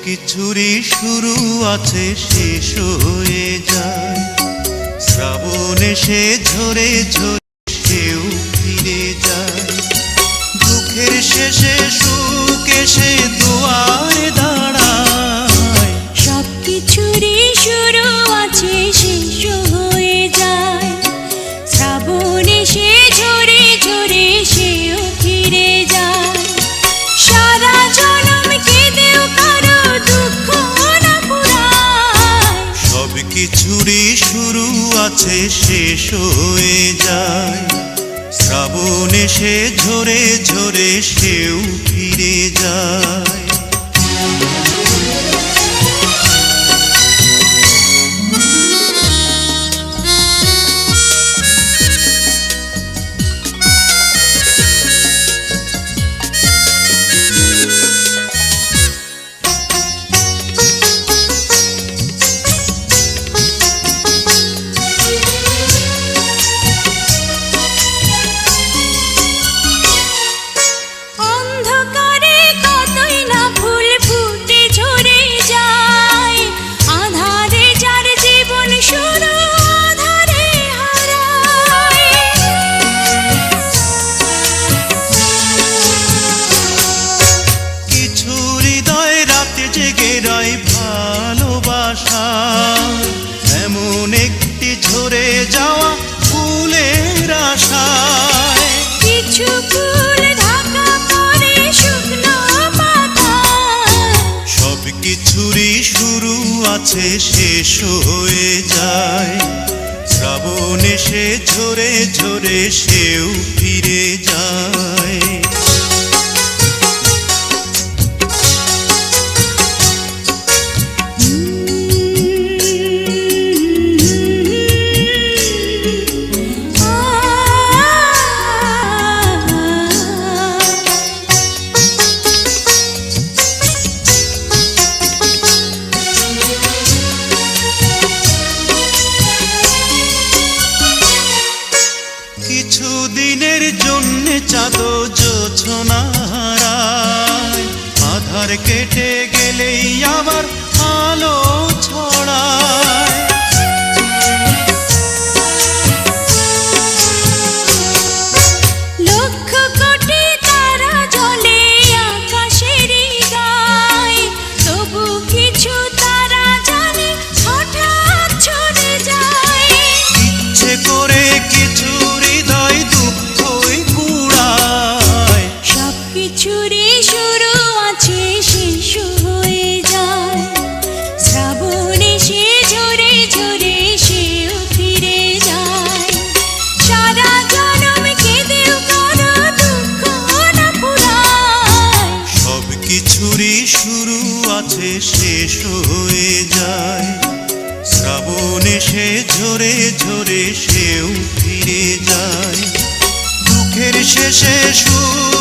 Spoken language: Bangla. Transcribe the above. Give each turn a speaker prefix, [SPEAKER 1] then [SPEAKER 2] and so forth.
[SPEAKER 1] কিছুরই শুরু আছে শেষ হয়ে যায়। শ্রাবণ এসে ঝরে ঝরে সেও ফিরে যায়। দুঃখের শেষে সুখ এসে দুয়ারে দাঁড়ায়।
[SPEAKER 2] সব কিছুরই শুরু আছে শেষ হয়ে যায়। শ্রাবণ এসে ঝরে ঝরে সেও ফিরে যায়। সারা জনম কেঁদেও কারো দুঃখ না পুরায়।
[SPEAKER 1] সব কিছুরই শুরু আছে শেষ হয়ে যায়। শ্রাবণ এসে ঝরে ঝরে সেও ফিরে যায়। ভালোবাসা এমন একটি ঝরে যাওয়া ফুলের আশায়।
[SPEAKER 2] কিছু ফুল ঢাকা পড়ে শুকনো পাতায়।
[SPEAKER 1] সব কিছুরই শুরু আছে শেষ হয়ে যায়। শ্রাবণ এসে ঝরে ঝরে সেও ফিরে যায়। কিছুদিনের জন্য চাঁদ জোছনা হারায়। আধার কেটে গেলেই আবার আলো ছড়ায়।
[SPEAKER 2] লক্ষ কোটি তারা জ্বলে আকাশেরই গায়। তবু কিছু তারা জানে হঠাৎ ছড়ে যায়।
[SPEAKER 1] ইচ্ছে করে কিছু হৃদয় দুঃখই কুড়ায়।
[SPEAKER 2] সব কিছুরই শুরু আছে শেষ হয়ে যায়। শ্রাবণ এসে ঝরে ঝরে সেও ফিরে যায়। সারা জনম কেঁদেও কারো দুঃখ না পুরায়।
[SPEAKER 1] সব কিছুরই শুরু আছে শেষ হয়ে যায়। শ্রাবণ এসে ঝরে ঝরে সেও ফিরে যায়। দুঃখের শেষে সুখ